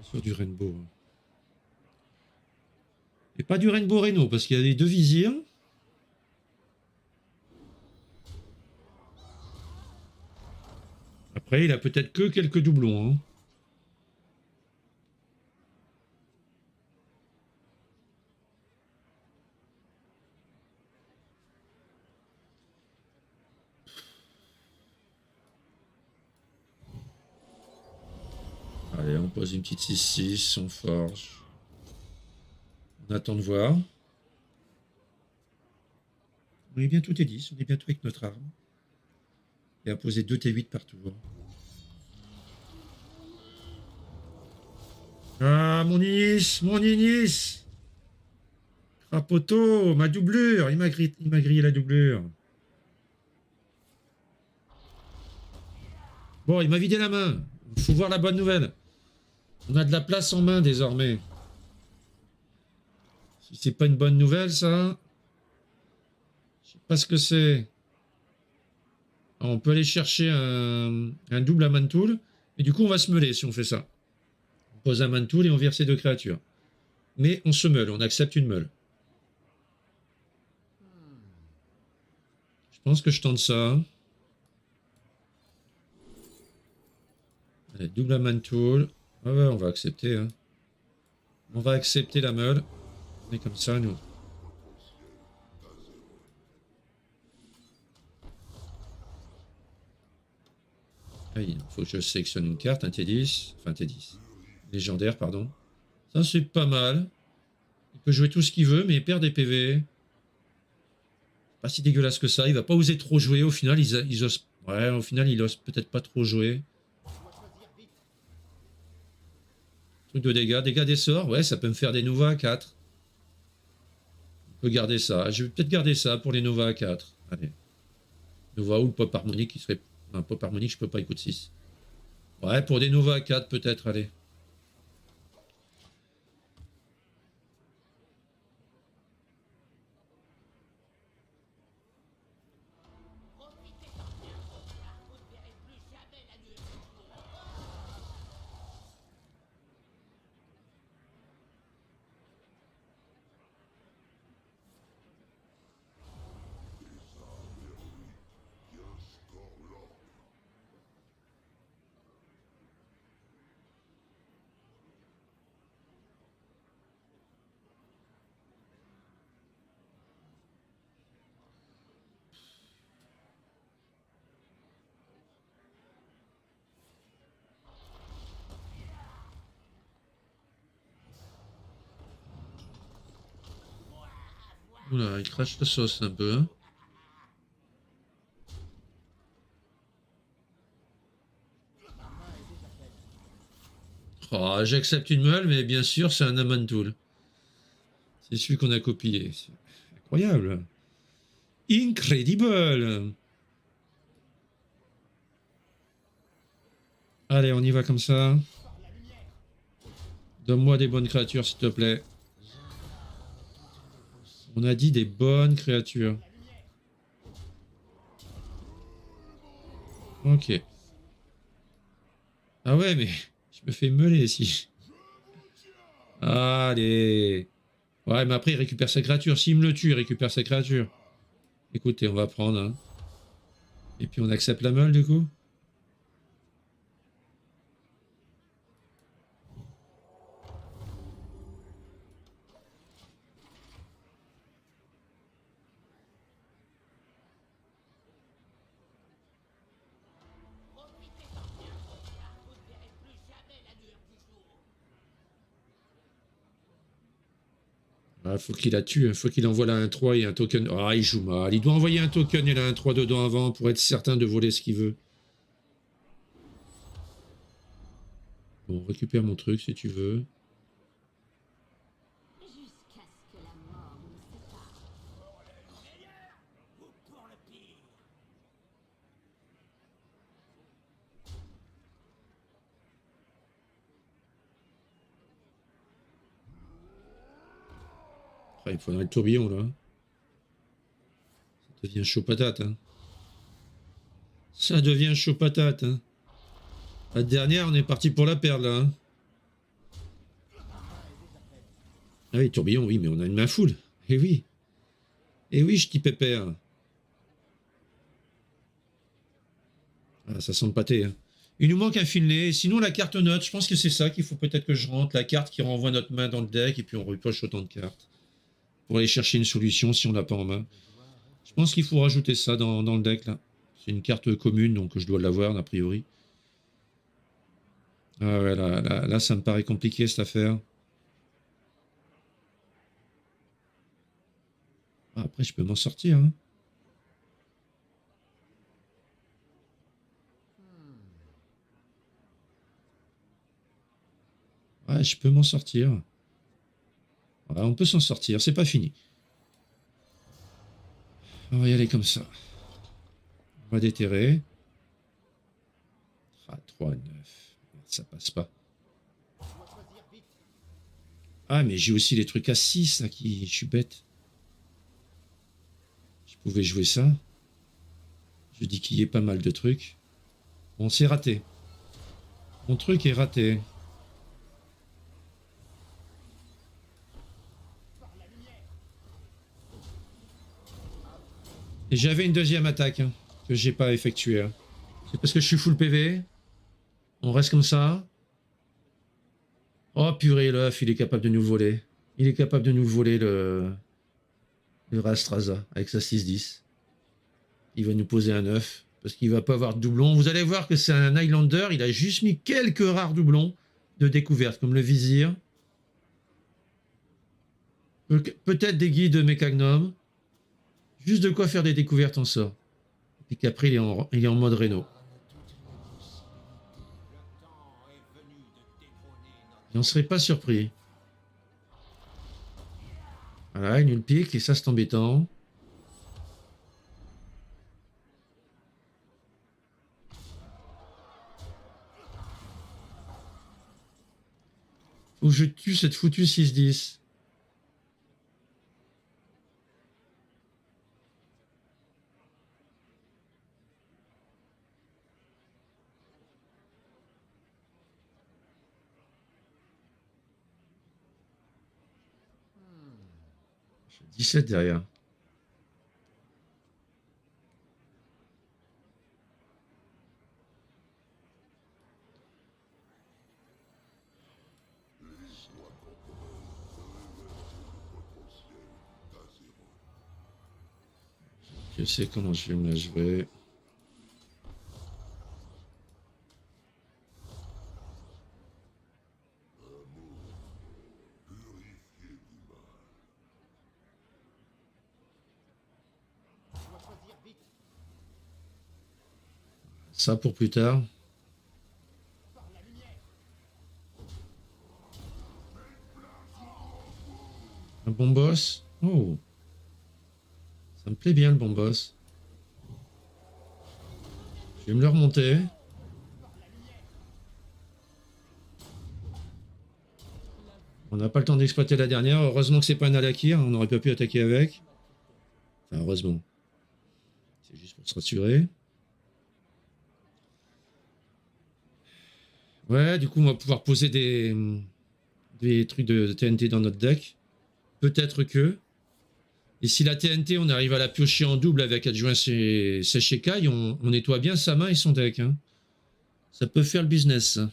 Sur du Rainbow. Hein. Et pas du Rainbow Reno, parce qu'il y a les deux visirs. Après, il a peut-être que quelques doublons. Hein. Allez, on pose une petite 6-6, on forge. On attend de voir. On est bientôt T10, on est bientôt avec notre arme. Et à poser 2 T8 par tour. Ah, mon Inis, mon Inis. Ah, poteau, ma doublure. Il m'a grillé la doublure. Bon, il m'a vidé la main. Faut voir la bonne nouvelle. On a de la place en main désormais. Si c'est pas une bonne nouvelle, ça. Je sais pas ce que c'est. On peut aller chercher un double Aman Tool. Et du coup, on va se meuler si on fait ça. On pose un Aman Tool et on vire ces deux créatures. Mais on se meule, on accepte une meule. Je pense que je tente ça. Allez, double Aman Tool. Ah ouais, on va accepter. Hein. On va accepter la meule. On est comme ça, nous. Ah, il faut que je sélectionne une carte, un T10. Enfin, T10. Légendaire, pardon. Ça, c'est pas mal. Il peut jouer tout ce qu'il veut, mais il perd des PV. Pas si dégueulasse que ça. Il va pas oser trop jouer. Au final, ils osent. Ouais, au final, il ose peut-être pas trop jouer. Truc de dégâts. Dégâts des sorts. Ouais, ça peut me faire des Nova à 4. On peut garder ça. Je vais peut-être garder ça pour les Nova à 4. Allez. Nova ou le pop harmonique qui serait. Un pop harmonique, je peux pas, il coûte 6. Ouais, pour des Nova à 4, peut-être, allez. Oula, il crache la sauce un peu. Hein. Oh, j'accepte une meule, mais bien sûr, c'est un Aman Tool. C'est celui qu'on a copié. C'est incroyable. Incredible. Allez, on y va comme ça. Donne-moi des bonnes créatures, s'il te plaît. On a dit des bonnes créatures. Ok. Ah ouais, mais je me fais meuler ici. Allez. Ouais, mais après, il récupère sa créature. S'il me le tue, il récupère sa créature. Écoutez, on va prendre. Hein. Et puis on accepte la meule, du coup. Ah, faut qu'il la tue, faut qu'il envoie la 1-3 et un token. Ah, il joue mal. Il doit envoyer un token et la 1-3 dedans avant pour être certain de voler ce qu'il veut. Bon, récupère mon truc si tu veux. Jusqu'à ce que la mort nous sépare. Ah, il faudrait le tourbillon là. Ça devient chaud patate. Hein. Ça devient chaud patate. Hein. La dernière, on est parti pour la perdre là. Hein. Ah oui, tourbillon, oui, mais on a une main full. Eh oui. Eh oui, je dis pépère. Ah, ça sent le pâté. Hein. Il nous manque un Finlay. Sinon, la carte note, je pense que c'est ça qu'il faut peut-être que je rentre. La carte qui renvoie notre main dans le deck et puis on repoche autant de cartes. Pour aller chercher une solution si on l'a pas en main. Je pense qu'il faut rajouter ça dans le deck là. C'est une carte commune, donc je dois l'avoir a priori. Ah ouais, là, ça me paraît compliqué cette affaire. Ah, après, je peux m'en sortir. Hein. Ouais, je peux m'en sortir. Voilà, on peut s'en sortir, c'est pas fini. On va y aller comme ça. On va déterrer. Ah, 3, 9. Ça passe pas. Je dois choisir vite. Ah, mais j'ai aussi les trucs à 6, là, qui... Je suis bête. Je pouvais jouer ça. Je dis qu'il y ait pas mal de trucs. Bon, c'est raté. Mon truc est raté. Et j'avais une deuxième attaque hein, que j'ai pas effectuée. Hein. C'est parce que je suis full PV. On reste comme ça. Oh purée, l'œuf, il est capable de nous voler. Il est capable de nous voler le Rastraza avec sa 6-10. Il va nous poser un œuf parce qu'il va pas avoir de doublon. Vous allez voir que c'est un Highlander. Il a juste mis quelques rares doublons de découverte, comme le Vizir. Peut-être des guides mécagnum. Juste de quoi faire des découvertes en sort. Et puis qu'après, il est en mode Reno. J'en serais pas surpris. Voilà, il nous le pique et ça c'est embêtant. Faut que je tue cette foutue 6-10. J'ai 17 derrière. Je sais comment je vais me la jouer. Je dois choisir vite. Ça pour plus tard. Un bon boss. Oh. Ça me plaît bien le bon boss. Je vais me le remonter. On n'a pas le temps d'exploiter la dernière. Heureusement que c'est pas un Alakir. On n'aurait pas pu attaquer avec. Enfin, heureusement. C'est juste pour se rassurer. Ouais, du coup, on va pouvoir poser des trucs de TNT dans notre deck. Peut-être que. Et si la TNT, on arrive à la piocher en double avec adjoint Sèche-Écaille, on nettoie bien sa main et son deck. Hein. Ça peut faire le business, ça.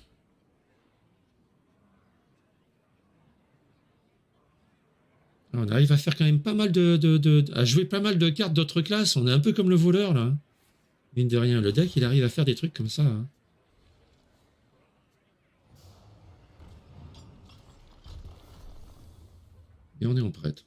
On arrive à faire quand même pas mal à jouer pas mal de cartes d'autres classes. On est un peu comme le voleur, là. Mine de rien, le deck, il arrive à faire des trucs comme ça. Hein. Et on est en prêtre.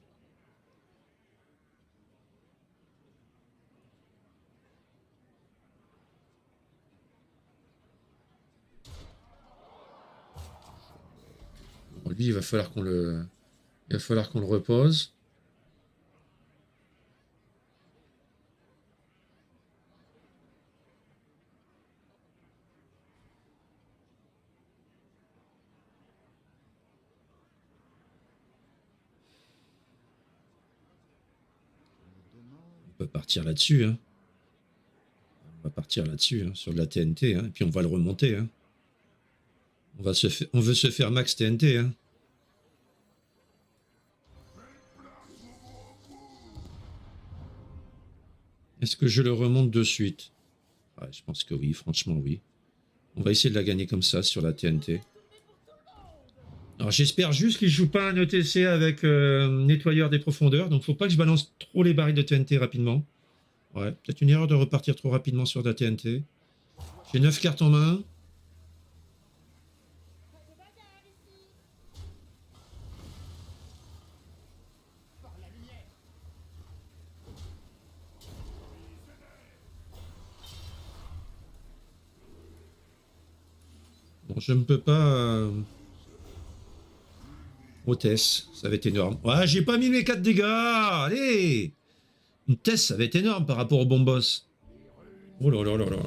Bon, lui, il va falloir qu'on le repose. On peut partir là-dessus. Hein. On va partir là-dessus, hein, sur de la TNT. Hein, et puis on va le remonter. Hein. On veut se faire max TNT. Hein. Est-ce que je le remonte de suite? Ouais, je pense que oui, franchement oui. On va essayer de la gagner comme ça sur la TNT. Alors j'espère juste qu'il ne joue pas un ETC avec nettoyeur des profondeurs. Donc faut pas que je balance trop les barils de TNT rapidement. Ouais, peut-être une erreur de repartir trop rapidement sur la TNT. J'ai 9 cartes en main. Bon, je ne peux pas... Hôtesse, ça va être énorme. Ouais, j'ai pas mis mes 4 dégâts. Allez. Une Tess, ça va être énorme par rapport au bon boss. Oh là là là là.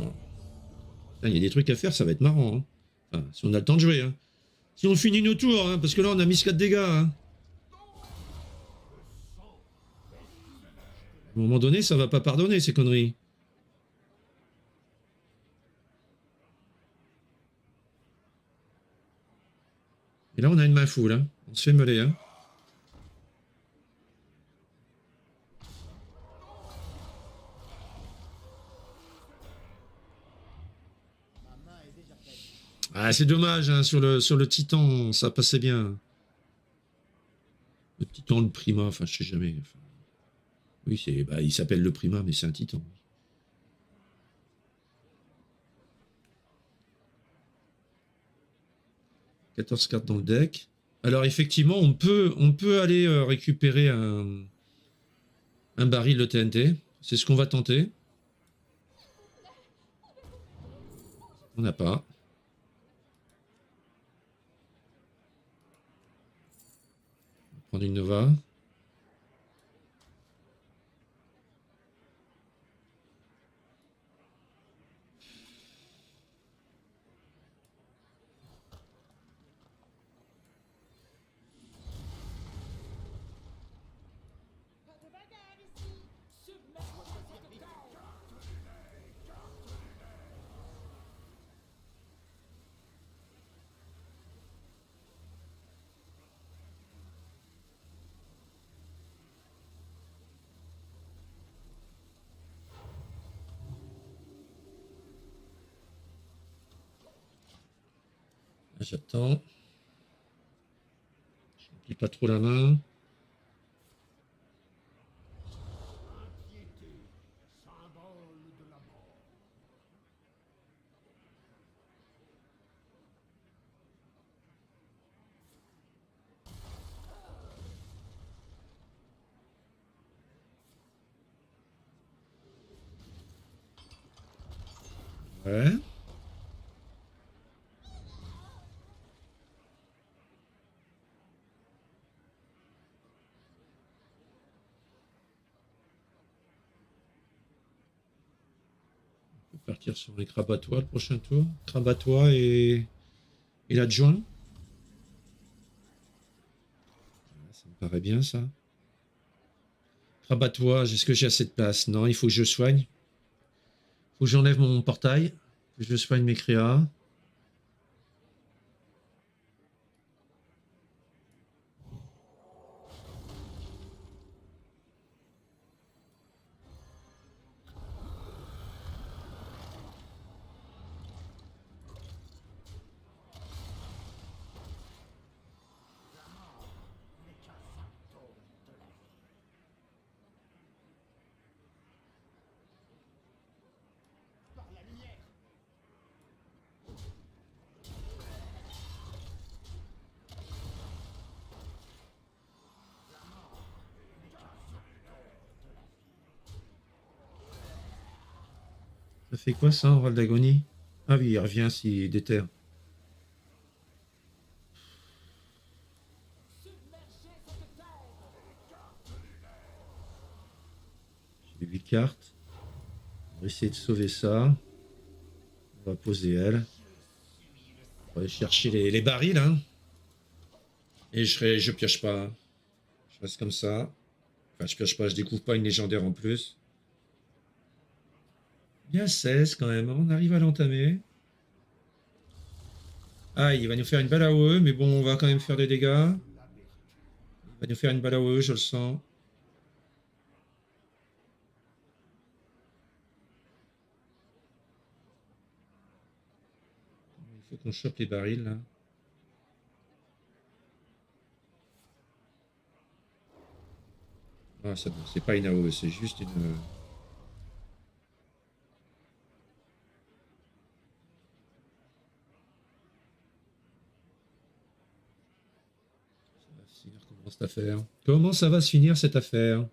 Il y a des trucs à faire, ça va être marrant. Hein. Enfin, si on a le temps de jouer. Hein. Si on finit nos tours, hein, parce que là on a mis 4 dégâts. Hein. À un moment donné, ça va pas pardonner ces conneries. Et là on a une main full. Hein. On se fait meuler. Hein. Ma main est déjà pleine. Ah, c'est dommage, hein, sur le Titan, ça passait bien. Le Titan, le Prima, enfin, je sais jamais. Enfin, oui, il s'appelle le Prima, mais c'est un Titan. 14 cartes dans le deck. Alors, effectivement, on peut aller récupérer un baril de TNT. C'est ce qu'on va tenter. On n'a pas. On va prendre une Nova. J'attends. Je ne plie pas trop la main. Ouais. On peut partir sur les crabatois le prochain tour. Crabatois et l'adjoint. Ça me paraît bien ça. Crabatois, est-ce que j'ai assez de place? Non, il faut que je soigne. Il faut que j'enlève mon portail. Que je soigne mes créas. Par la lumière. Ça fait quoi ça, Oral d'agonie? Ah oui, il revient s'il déterre. J'ai 8 cartes. On va essayer de sauver ça. On va poser elle. On va aller chercher les barils. Hein. Et je pioche pas. Hein. Je reste comme ça. Enfin, je pioche pas, je découvre pas une légendaire en plus. Bien 16 quand même, on arrive à l'entamer. Ah, il va nous faire une balle à AOE, mais bon, on va quand même faire des dégâts. Il va nous faire une balle à AOE, je le sens. Il faut qu'on chope les barils, là. Ah, c'est pas une AOE, c'est juste une... Ça va se finir comment cette affaire? Comment ça va se finir cette affaire?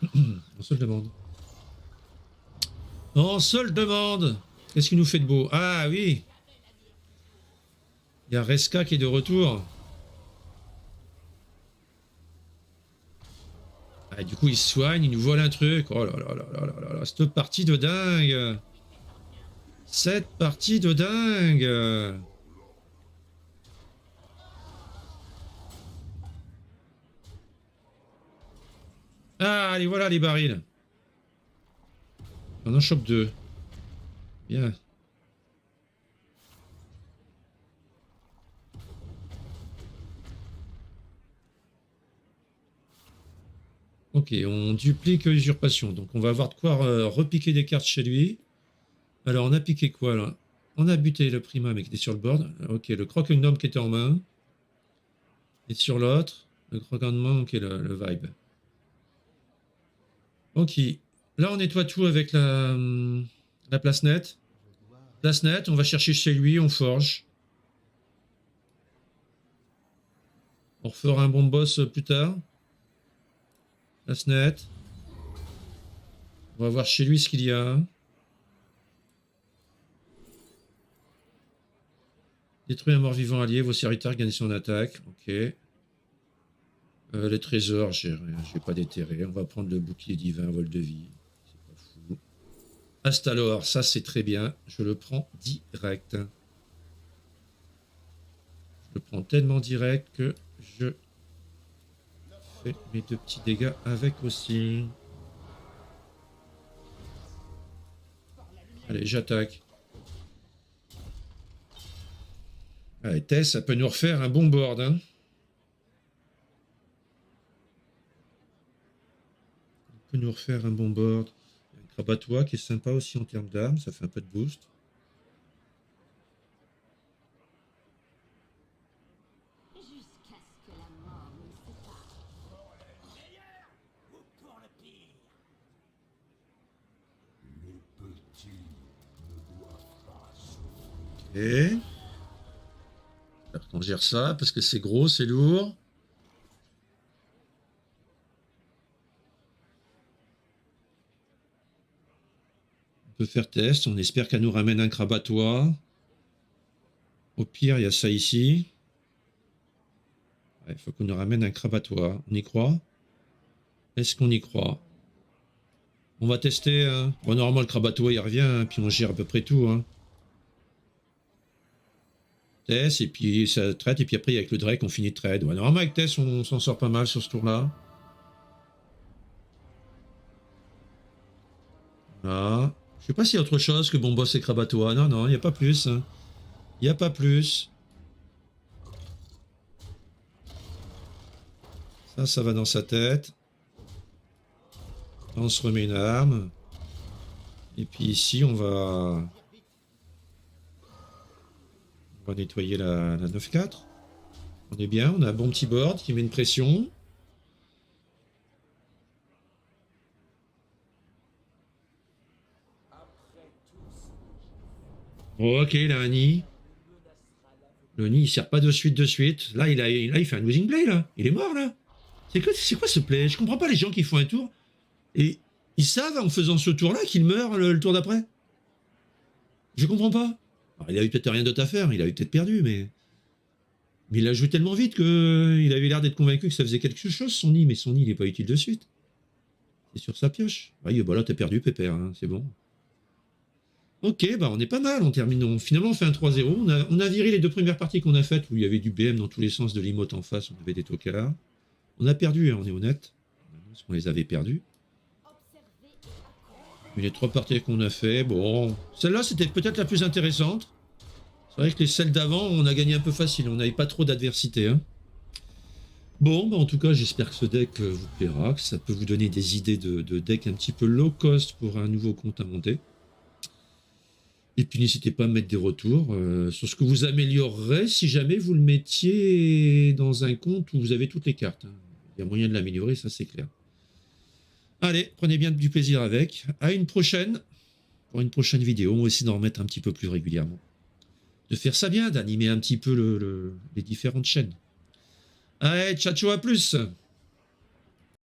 On se le demande. On se le demande. Qu'est-ce qu'il nous fait de beau? Ah oui. Il y a Reska qui est de retour. Ah, du coup, il se soigne, il nous vole un truc. Oh là là là là là là là, cette partie de dingue. Cette partie de dingue. Ah, allez, voilà les barils. On en chope 2. Bien. Ok, on duplique l'usurpation. Donc on va avoir de quoi repiquer des cartes chez lui. Alors on a piqué quoi là? On a buté le prima mais qui était sur le board. Ok, le croque-gnome qui était en main. Et sur l'autre, le croque-gnome, ok, le vibe. Ok. Là on nettoie tout avec la place nette. Place nette, on va chercher chez lui, on forge. On refera un bon boss plus tard. Place nette. On va voir chez lui ce qu'il y a. Détruire un mort-vivant allié, vos serviteurs gagnent son attaque. Ok. Les trésors, j'ai pas déterré. On va prendre le bouclier divin, vol de vie. C'est pas fou. Astalor, ça c'est très bien. Je le prends direct. Je le prends tellement direct que je fais mes 2 petits dégâts avec aussi. Allez, j'attaque. Allez, Tess, ça peut nous refaire un bon board. Hein. On peut nous refaire un bon board. Il y a un Krabatois qui est sympa aussi en termes d'armes, ça fait un peu de boost. Jusqu'à ce que la mort nous sépare. Ok. Alors qu'on gère ça parce que c'est gros, c'est lourd. On peut faire test. On espère qu'elle nous ramène un Krabatois. Au pire, il y a ça ici. Il faut qu'on nous ramène un Krabatois. On y croit? Est-ce qu'on y croit? On va tester. Hein. Bon, normalement, le Krabatois, il revient. Hein, puis on gère à peu près tout. Hein. Tess, et puis ça traite. Et puis après, avec le Drake, on finit de trade. Ouais, normalement, avec Tess, on s'en sort pas mal sur ce tour-là. Voilà. Je sais pas s'il y a autre chose que bon boss et Krabatois. Non, non, il n'y a pas plus. Hein. Il n'y a pas plus. Ça va dans sa tête. Là, on se remet une arme. Et puis ici, on va nettoyer la 9-4. On est bien, on a un bon petit board qui met une pression. Ok, il a un nid. Le nid, il sert pas de suite. Là, il fait un losing play, là. Il est mort, là. C'est quoi ce play? Je comprends pas les gens qui font un tour. Et ils savent, en faisant ce tour-là, qu'il meurt le tour d'après. Je comprends pas. Alors, il a eu peut-être rien d'autre à faire. Il a eu peut-être perdu, mais il a joué tellement vite qu'il avait l'air d'être convaincu que ça faisait quelque chose, son nid. Mais son nid, il est pas utile de suite. C'est sur sa pioche. Oui, bah là, t'as perdu, pépère. Hein, c'est bon. Ok, bah on est pas mal, on termine. Finalement, on fait un 3-0. On a viré les 2 premières parties qu'on a faites où il y avait du BM dans tous les sens, de l'imote en face, on avait des tocards. On a perdu, hein, on est honnête. Parce qu'on les avait perdus. Mais les 3 parties qu'on a fait, bon. Celle-là, c'était peut-être la plus intéressante. C'est vrai que les celles d'avant, on a gagné un peu facile. On n'avait pas trop d'adversité. Hein. Bon, bah en tout cas, j'espère que ce deck vous plaira, que ça peut vous donner des idées de deck un petit peu low cost pour un nouveau compte à monter. Et puis n'hésitez pas à mettre des retours sur ce que vous améliorerez si jamais vous le mettiez dans un compte où vous avez toutes les cartes. Hein. Il y a moyen de l'améliorer, ça c'est clair. Allez, prenez bien du plaisir avec. À une prochaine, pour une prochaine vidéo. On va essayer d'en remettre un petit peu plus régulièrement. De faire ça bien, d'animer un petit peu les différentes chaînes. Allez, ciao, ciao, à plus!